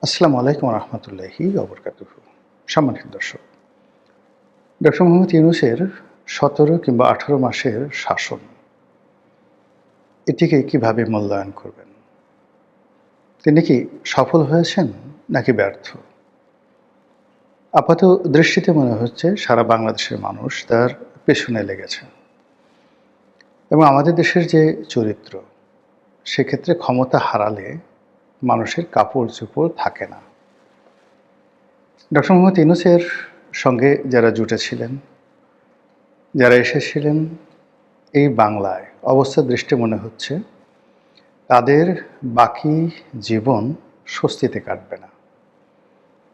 আসসালামু আলাইকুম রহমতুল্লাহি ওবরকাতুহু। সম্মানিত দর্শক, ডক্টর মোহাম্মদ ইউনূসের ১৭ কিংবা ১৮ মাসের শাসন, এটিকে কিভাবে মূল্যায়ন করবেন? তিনি কি সফল হয়েছেন নাকি ব্যর্থ? আপাত দৃষ্টিতে মনে হচ্ছে সারা বাংলাদেশের মানুষ তার পেছনে লেগেছে এবং আমাদের দেশের যে চরিত্র, সেক্ষেত্রে ক্ষমতা হারালে মানুষের কাপড়-চোপড় থাকে না। ডক্টর মোহাম্মদ ইউনূসের সঙ্গে যারা জুটেছিলেন, যারা এসেছিলেন এই বাংলায়, অবস্থার দৃষ্টি মনে হচ্ছে তাদের বাকি জীবন স্বস্তিতে কাটবে না।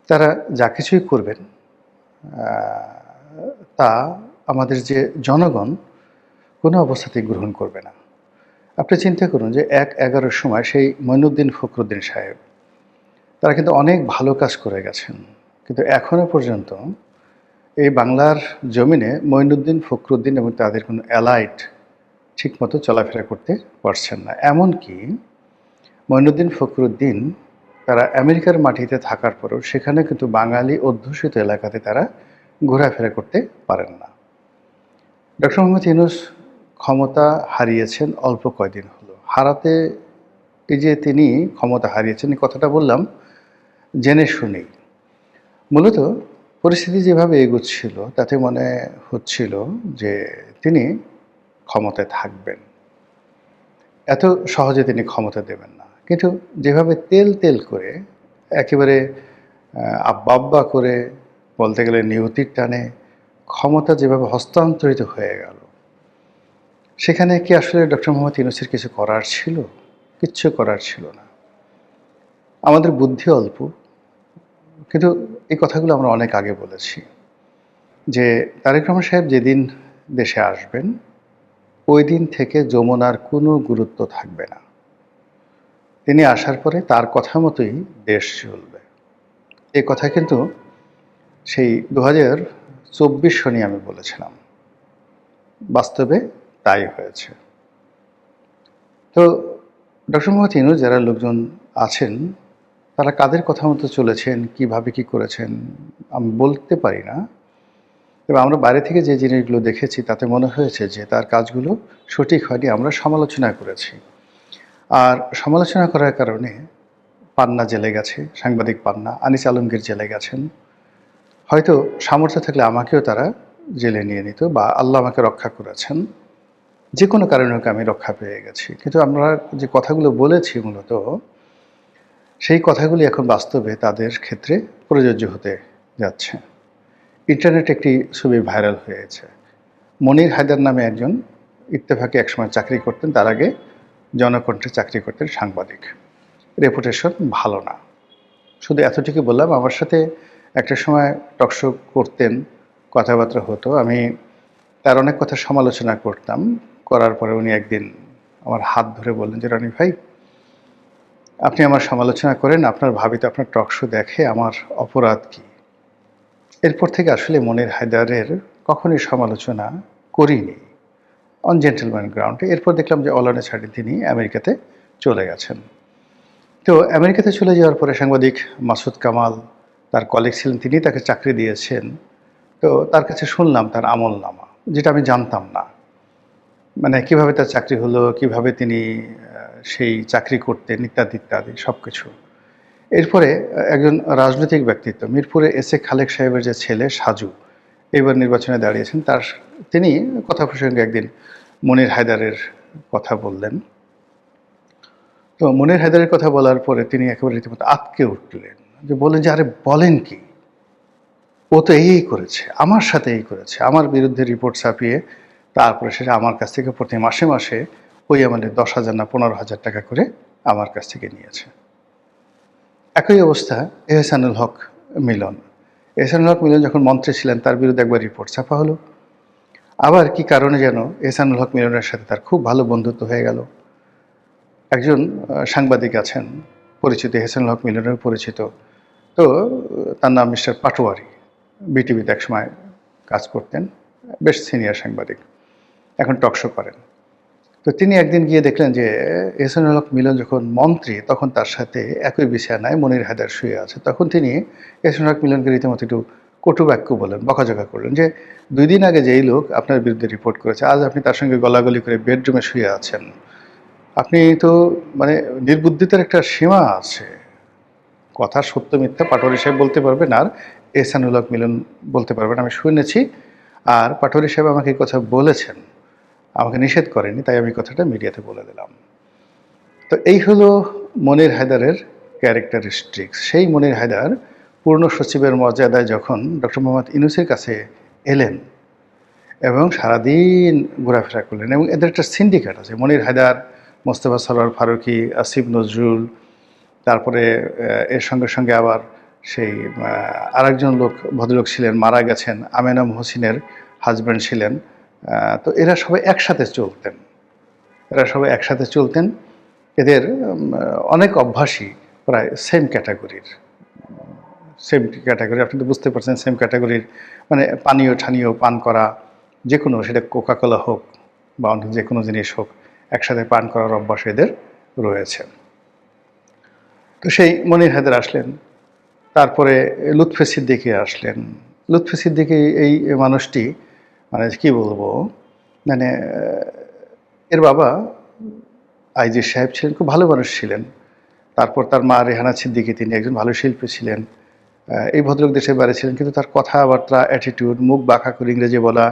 তারা যা কিছুই করবেন তা আমাদের যে জনগণ কোনো অবস্থাতেই গ্রহণ করবে না। আপনি চিন্তা করুন যে ১/১১-র সময় সেই মঈনুদ্দিন ফখরুদ্দীন সাহেব, তারা কিন্তু অনেক ভালো কাজ করে গেছেন। কিন্তু এখনো পর্যন্ত এই বাংলার জমিনে মঈনুদ্দিন ফখরুদ্দীন এবং তাদের কোনো অ্যালাইড ঠিকমতো চলাফেরা করতে পারছেন না। এমনকি মঈনুদ্দিন ফখরুদ্দীন তারা আমেরিকার মাটিতে থাকার পরেও সেখানে কিন্তু বাঙালি অধ্যুষিত এলাকাতে তারা ঘোরাফেরা করতে পারেন না। ডক্টর মোহাম্মদ ইউনূস ক্ষমতা হারিয়েছেন অল্প কয়দিন হলো। হারাতে এই যে তিনি ক্ষমতা হারিয়েছেন, এই কথাটা বললাম জেনে শুনেই। মূলত পরিস্থিতি যেভাবে এগোচ্ছিল তাতে মনে হচ্ছিল যে তিনি ক্ষমতায় থাকবেন, এত সহজে তিনি ক্ষমতা দেবেন না। কিন্তু যেভাবে তেল তেল করে একেবারে আব্বা আব্বা করে, বলতে গেলে নিয়তির টানে ক্ষমতা যেভাবে হস্তান্তরিত হয়ে গেল, সেখানে কি আসলে ডক্টর মোহাম্মদ ইউনূসের কিছু করার ছিল? কিচ্ছু করার ছিল না। আমাদের বুদ্ধি অল্প, কিন্তু এই কথাগুলো আমরা অনেক আগে বলেছি যে তারেক রহমান সাহেব যেদিন দেশে আসবেন, ওই দিন থেকে যমুনার কোনো গুরুত্ব থাকবে না। তিনি আসার পরে তার কথা মতোই দেশ চলবে। এই কথা কিন্তু সেই ২০২৪ সনে আমি বলেছিলাম। বাস্তবে তাই হয়েছে। তো ডক্টর মোহাম্মদ ইউনূস যারা লোকজন আছেন, তারা কাদের কথা মতো চলেছেন, কিভাবে কি করেছেন আমি বলতে পারি না। তবে আমরা বাইরে থেকে যে জিনিসগুলো দেখেছি তাতে মনে হয়েছে যে তার কাজগুলো সঠিক হয়নি। আমরা সমালোচনা করেছি। আর সমালোচনা করার কারণে পান্না জেলে গেছে, সাংবাদিক পান্না, আনিস আলমগীর জেলে গেছেন। হয়তো সামর্থ্য থাকলে আমাকেও তারা জেলে নিয়ে নিত, বা আল্লাহ আমাকে রক্ষা করেছেন। যে কোনো কারণে হোক আমি রক্ষা পেয়ে গেছি। কিন্তু আমরা যে কথাগুলো বলেছি মূলত, সেই কথাগুলি এখন বাস্তবে তাদের ক্ষেত্রে প্রযোজ্য হতে যাচ্ছে। ইন্টারনেটে একটি ছবি ভাইরাল হয়েছে। মনির হায়দার নামে একজন ইত্তেফাকে একসময় চাকরি করতেন, তার আগে জনকণ্ঠে চাকরি করতেন সাংবাদিক। রেপুটেশন ভালো না। শুধু এতটুকু বললাম, আমার সাথে একটা সময় টকশো করতেন, কথাবার্তা হতো। আমি তার অনেক কথা সমালোচনা করতাম। করার পরে উনি একদিন আমার হাত ধরে বললেন যে, রনি ভাই, আপনি আমার সমালোচনা করেন, আপনার ভাবি তো আপনার টকশো দেখে, আমার অপরাধ কী? এরপর থেকে আসলে মনির হায়দারের কখনোই সমালোচনা করিনি, অন জেন্টলম্যান গ্রাউন্ডে। এরপর দেখলাম যে অলানে ছাড়ি তিনি আমেরিকাতে চলে গেছেন। তো আমেরিকাতে চলে যাওয়ার পরে সাংবাদিক মাসুদ কামাল, তার কলিগ ছিলেন, তিনি তাকে চাকরি দিয়েছেন। তো তার কাছে শুনলাম তার আমলনামা, যেটা আমি জানতাম না। মানে কীভাবে তার চাকরি হলো, কীভাবে তিনি সেই চাকরি করতেন, ইত্যাদি ইত্যাদি সব কিছু। এরপরে একজন রাজনৈতিক ব্যক্তিত্ব, মিরপুরে এস এ খালেক সাহেবের যে ছেলে সাজু, এবার নির্বাচনে দাঁড়িয়েছেন, তিনি কথা প্রসঙ্গে একদিন মনির হায়দারের কথা বললেন। তো মনির হায়দারের কথা বলার পরে তিনি একেবারে রীতিমতো আঁতকে উঠলেন, যে বললেন যে, আরে বলেন কি, ও তো এই করেছে, আমার সাথে এই করেছে, আমার বিরুদ্ধে রিপোর্ট ছাপিয়ে তারপরে সেটা আমার কাছ থেকে প্রতি মাসে মাসে ওই আমাদের 10,000 না 15,000 টাকা করে আমার কাছ থেকে নিয়েছে। একই অবস্থা এহসানুল হক মিলন। এহসানুল হক মিলন যখন মন্ত্রী ছিলেন, তার বিরুদ্ধে একবার রিপোর্ট ছাপা হলো। আবার কি কারণে যেন এহসানুল হক মিলনের সাথে তার খুব ভালো বন্ধুত্ব হয়ে গেল। একজন সাংবাদিক আছেন পরিচিত, এহসানুল হক মিলনের পরিচিত। তো তার নাম মিস্টার পাটোয়ারি, বিটিভিতে একসময় কাজ করতেন, বেশ সিনিয়র সাংবাদিক, এখন টকশো করেন। তো তিনি একদিন গিয়ে দেখলেন যে এহসানুল হক মিলন যখন মন্ত্রী তখন তার সাথে একই বিছানায় মনির হায়দার শুয়ে আছে। তখন তিনি এহসানুল হক মিলনকে রীতিমতো একটু কটু বাক্য বললেন, বকাঝকা করলেন যে ২ দিন আগে যেই লোক আপনার বিরুদ্ধে রিপোর্ট করেছে আজ আপনি তার সঙ্গে গলাগলি করে বেডরুমে শুয়ে আছেন। আপনি তো মানে নির্বুদ্ধিতার একটা সীমা আছে। কথা সত্য মিথ্যা পাটোয়ারি সাহেব বলতে পারবেন আর এহসানুল হক মিলন বলতে পারবেন। আমি শুনেছি আর পাটোয়ারি সাহেব আমাকে এই কথা বলেছেন। আমাকে নিষেধ করেনি, তাই আমি কথাটা মিডিয়াতে বলে দিলাম। তো এই হলো মনির হায়দারের ক্যারেক্টারিস্টিক্স। সেই মনির হায়দার পূর্ণ সচিবের মর্যাদায় যখন ডক্টর মোহাম্মদ ইউনূসের কাছে এলেন এবং সারাদিন ঘোরাফেরা করলেন এবং এদের একটা সিন্ডিকেট আছে, মনির হায়দার, মোস্তফা সরোয়ার ফারুকী, আসিফ নজরুল, তারপরে এর সঙ্গে সঙ্গে আবার সেই আরেকজন ভদ্রলোক ছিলেন, মারা গেছেন, আমেনা মহসিনের হাজব্যান্ড ছিলেন। তো এরা সবাই একসাথে চলতেন। এদের অনেক অভ্যাসই প্রায় সেম ক্যাটাগরি। আপনি তো বুঝতে পারছেন সেম ক্যাটাগরির মানে পানীয় ঠানীয় পান করা, যে কোনো, সেটা কোকাকোলা হোক বা অন্য যে কোনো জিনিস হোক, একসাথে পান করার অভ্যাস এদের রয়েছে। তো সেই মনির হায়দার আসলেন, তারপরে লুৎফে সিদ্দিকী আসলেন। লুৎফে সিদ্দিকী এই মানুষটি মানে কি বলবো, মানে এর বাবা আইজি সাহেব ছিলেন, খুব ভালো মানুষ ছিলেন। তারপর তার মা রেহানা সিদ্দিকী, তিনি একজন ভালো শিল্পী ছিলেন। এই ভদ্রলোক দেশের বাইরে ছিলেন, কিন্তু তার কথাবার্তা, অ্যাটিটিউড, মুখ বাঁকা করে ইংরেজি বলা,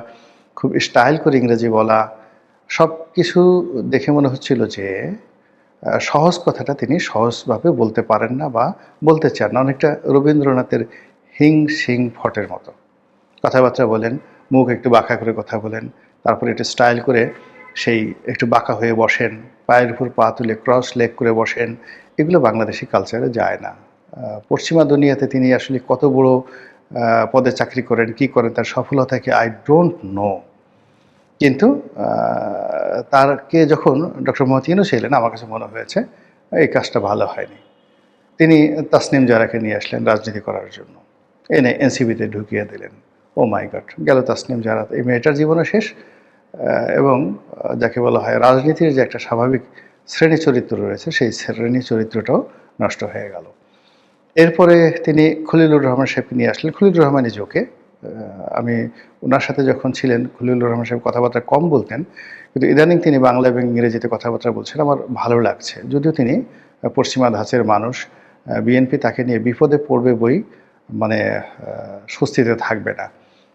খুব স্টাইল করে ইংরেজি বলা, সব কিছু দেখে মনে হচ্ছিল যে সহজ কথাটা তিনি সহজভাবে বলতে পারেন না বা বলতে চান না। অনেকটা রবীন্দ্রনাথের হিং সিং ফটের মতো কথাবার্তা বলেন, মুখ একটু বাঁকা করে কথা বলেন, তারপরে একটু স্টাইল করে সেই একটু বাঁকা হয়ে বসেন, পায়ের উপর পা তুলে ক্রস লেগ করে বসেন। এগুলো বাংলাদেশি কালচারে যায় না। পশ্চিমা দুনিয়াতে তিনি আসলে কত বড় পদে চাকরি করেন, কি করেন, তার সফলতা কি আই ডোন্ট নো। কিন্তু তারকে যখন ডক্টর মোহাম্মদ ইউনূস এলেন, আমার কাছে মনে হয়েছে এই কাজটা ভালো হয়নি। তিনি তাসনিম জারাকে নিয়ে আসলেন রাজনীতি করার জন্য, এনে এনসিপিতে ঢুকিয়ে দিলেন। ও মাই গড, গেল তাসনিম জারা। এই মেয়েটার জীবনও শেষ, এবং যাকে বলা হয় রাজনীতির যে একটা স্বাভাবিক শ্রেণী চরিত্র রয়েছে, সেই শ্রেণী চরিত্রটাও নষ্ট হয়ে গেল। এরপরে তিনি খলিলুর রহমান সাহেবকে নিয়ে আসলেন। Khalilur Rahman is okay. আমি ওনার সাথে যখন ছিলেন, খলিলুর রহমান সাহেব কথাবার্তা কম বলতেন, কিন্তু ইদানিং তিনি বাংলা এবং ইংরেজিতে কথাবার্তা বলছেন, আমার ভালো লাগছে। যদিও তিনি পশ্চিমা ধাঁচের মানুষ, বিএনপি তাকে নিয়ে বিপদে পড়বে বই মানে স্বস্তিতে থাকবে না।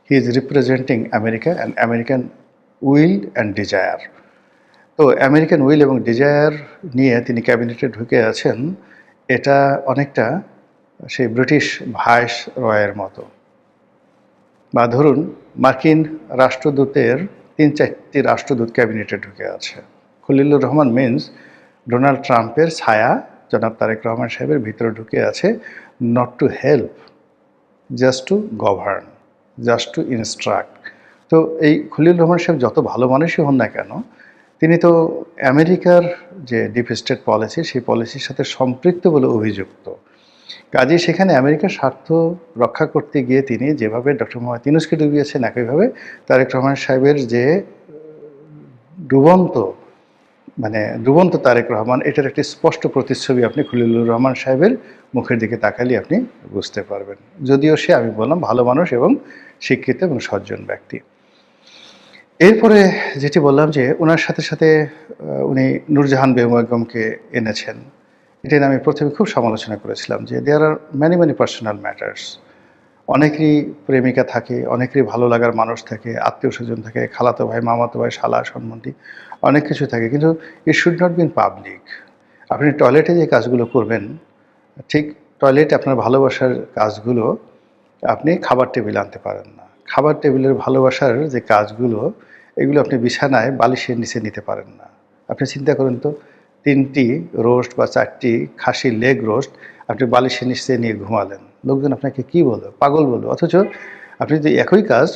He is representing America and American will and desire. তো আমেরিকান উইল এবং ডিজায়ার নিয়ে তিনি ক্যাবিনেটে ঢুকে আছেন। এটা অনেকটা সেই ব্রিটিশ ভাইস রয়ের মতো, বা ধরুন মার্কিন রাষ্ট্রদূতের ৩-৪টি রাষ্ট্রদূত ক্যাবিনেটে ঢুকে আছে। খলিলুর রহমান মিন্স ডোনাল্ড ট্রাম্পের ছায়া জনাব তারেক রহমান সাহেবের ভিতরে ঢুকে আছে, not to help, just to govern, just to instruct. তো এই খলিলুর রহমান সাহেব যত ভালো মানুষই হন না কেন, তিনি তো আমেরিকার যে ডিপ স্টেট পলিসি, সেই পলিসির সাথে সম্পৃক্ত বলে অভিযুক্ত। কাজেই সেখানে আমেরিকার স্বার্থ রক্ষা করতে গিয়ে তিনি যেভাবে ডক্টর মোহাম্মদ ইউনূসকে ডুবিয়েছেন, একইভাবে তারেক রহমান সাহেবের যে ডুবন্ত ডুবন্ত তারেক রহমান, এটার একটি স্পষ্ট প্রতিচ্ছবি আপনি খলিলুর রহমান সাহেবের মুখের দিকে তাকালে আপনি বুঝতে পারবেন। যদিও সে, আমি বললাম, ভালো মানুষ এবং শিক্ষিত এবং সজ্জন ব্যক্তি। এরপরে যেটি বললাম যে ওনার সাথে সাথে উনি নূরজাহান বেগমকে এনেছেন। এটা নিয়ে আমি প্রথমে খুব সমালোচনা করেছিলাম যে দেয়ার আর ম্যানি পার্সোনাল ম্যাটার্স। অনেকেরই প্রেমিকা থাকে, অনেকেরই ভালো লাগার মানুষ থাকে, আত্মীয় স্বজন থাকে, খালাতো ভাই, মামাতো ভাই, শালা, সম্বন্ধী, অনেক কিছু থাকে, কিন্তু it should not be in public. আপনি টয়লেটে যে কাজগুলো করবেন, ঠিক টয়লেটে আপনার ভালোবাসার কাজগুলো আপনি খাবার টেবিলে আনতে পারেন না। খাবার টেবিলের ভালোবাসার যে কাজগুলো, এগুলো আপনি বিছানায় বালিশের নিচে নিতে পারেন না। আপনি চিন্তা করুন তো, 3টি রোস্ট বা 4টি খাসির লেগ রোস্ট আপনি বালিশের নিচে নিয়ে ঘুমালেন, লোকজন আপনাকে কী বলবে? পাগল বলবে। অথচ আপনি যদি একই কাজ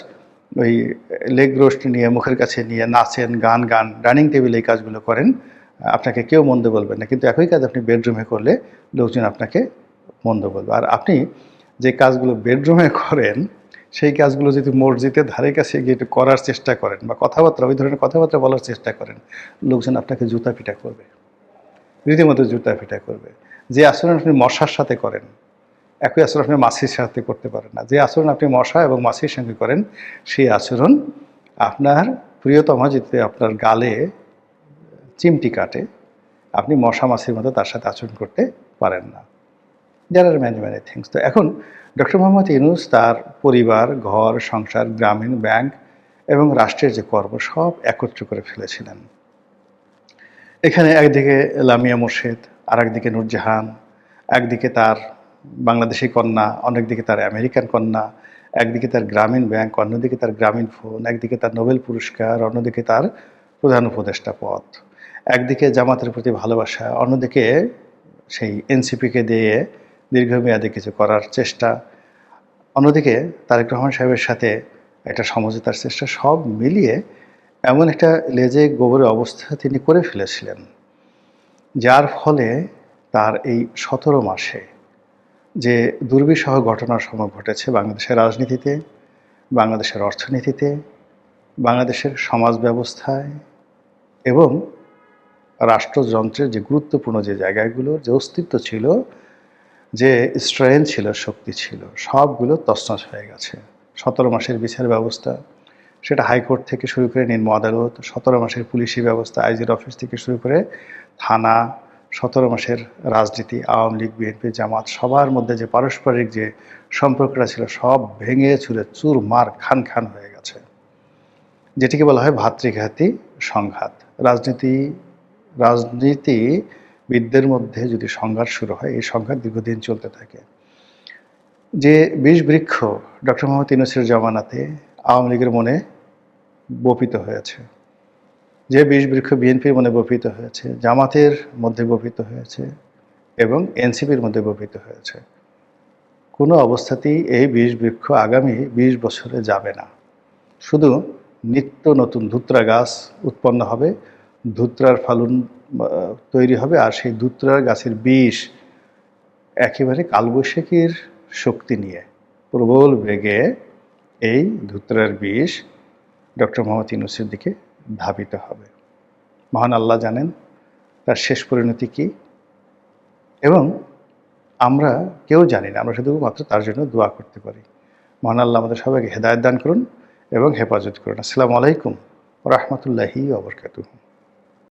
ওই লেগ রোস্ট নিয়ে মুখের কাছে নিয়ে নাচেন, গান ডাইনিং টেবিলে এই কাজগুলো করেন, আপনাকে কেউ মন্দ বলবেন না। কিন্তু একই কাজ আপনি বেডরুমে করলে লোকজন আপনাকে মন্দ বলবে। আর আপনি যে কাজগুলো বেডরুমে করেন, সেই কাজগুলো যদি মসজিদের ধারে কাছে গিয়ে একটু করার চেষ্টা করেন বা কথাবার্তা ওই ধরনের কথাবার্তা বলার চেষ্টা করেন, লোকজন আপনাকে জুতা পিটা করবে, রীতিমতো জুতা পিটা করবে। যে আচরণ আপনি মশার সাথে করেন, একই আচরণ আপনি মাছির সাথে করতে পারেন না। যে আচরণ আপনি মশা এবং মাছির সঙ্গে করেন, সেই আচরণ আপনার প্রিয়তমা যদি আপনার গালে চিমটি কাটে, আপনি মশা মাছির মতো তার সাথে আচরণ করতে পারেন না। দেয়ার আর ম্যানি ম্যানি থিংস। তো এখন ডক্টর মোহাম্মদ ইউনূস তার পরিবার, ঘর, সংসার, গ্রামীণ ব্যাংক এবং রাষ্ট্রের যে কর্ম সব একত্র করে ফেলেছিলেন। এখানে একদিকে লামিয়া মোর্শেদ, আর একদিকে নূরজাহান, একদিকে তার বাংলাদেশি কন্যা, অন্যদিকে তার আমেরিকান কন্যা, একদিকে তার গ্রামীণ ব্যাংক, অন্যদিকে তার গ্রামীণ ফোন, একদিকে তার নোবেল পুরস্কার, অন্যদিকে তার প্রধান উপদেষ্টা পদ, একদিকে জামাতের প্রতি ভালোবাসা, অন্যদিকে সেই এনসিপিকে দিয়ে দীর্ঘমেয়াদী কিছু করার চেষ্টা, অন্যদিকে তারেক রহমান সাহেবের সাথে একটা সমঝোতার চেষ্টা, সব মিলিয়ে এমন একটা লেজে গোবরের অবস্থা তিনি করে ফেলেছিলেন, যার ফলে তার এই ১৭ মাসে যে দুর্বিষহ ঘটনার সময় ঘটেছে বাংলাদেশের রাজনীতিতে, বাংলাদেশের অর্থনীতিতে, বাংলাদেশের সমাজ ব্যবস্থায় এবং রাষ্ট্রযন্ত্রের যে গুরুত্বপূর্ণ যে জায়গাগুলোর যে অস্তিত্ব ছিল, যে স্ট্রেংথ ছিল, শক্তি ছিল, সবগুলো তছনছ হয়ে গেছে। ১৭ মাসের বিচার ব্যবস্থা, সেটা হাইকোর্ট থেকে শুরু করে নিম্ন আদালত, ১৭ মাসের পুলিশি ব্যবস্থা, আইজির অফিস থেকে শুরু করে থানা, ১৭ মাসের রাজনীতি, আওয়ামী লীগ, বিএনপি, জামাত, সবার মধ্যে যে পারস্পরিক যে সম্পর্কটা ছিল সব ভেঙে চুরে চুরমার খান খান হয়ে গেছে, যেটিকে বলা হয় ভাতৃঘাতী সংঘাত। রাজনীতিবিদদের মধ্যে যদি সংঘাত শুরু হয়, এই সংঘাত দীর্ঘদিন চলতে থাকে। যে বিষবৃক্ষ ডক্টর মোহাম্মদ ইউনূসের জমানাতে আওয়ামী লীগের মনে বপিত হয়েছে, যে বিষবৃক্ষ বিএনপির মনে বপিত হয়েছে, জামাতের মধ্যে বপিত হয়েছে এবং এনসিপির মধ্যে বপিত হয়েছে, কোনো অবস্থাতেই এই বিষবৃক্ষ আগামী ২০ বছরে যাবে না। শুধু নিত্য নতুন ধুত্রা গাছ উৎপন্ন হবে, ধুত্রার ফালুন তৈরি হবে, আর সেই ধুত্রার গাছের বিষ একেবারে কালবৈশাখীর শক্তি নিয়ে প্রবল বেগে এই ধুত্রার বিষ ডক্টর মোহাম্মদ ইউনূসের দিকে ধাবিত হবে। মহান আল্লাহ জানেন তার শেষ পরিণতি কী, এবং আমরা কেউ জানি না, আমরা শুধুমাত্র তার জন্য দোয়া করতে পারি। মহান আল্লাহ আমাদের সবাইকে হেদায়েত দান করুন এবং হেফাজত করুন। আসসালামু আলাইকুম ওয়া রাহমাতুল্লাহি ওয়া বারাকাতুহু।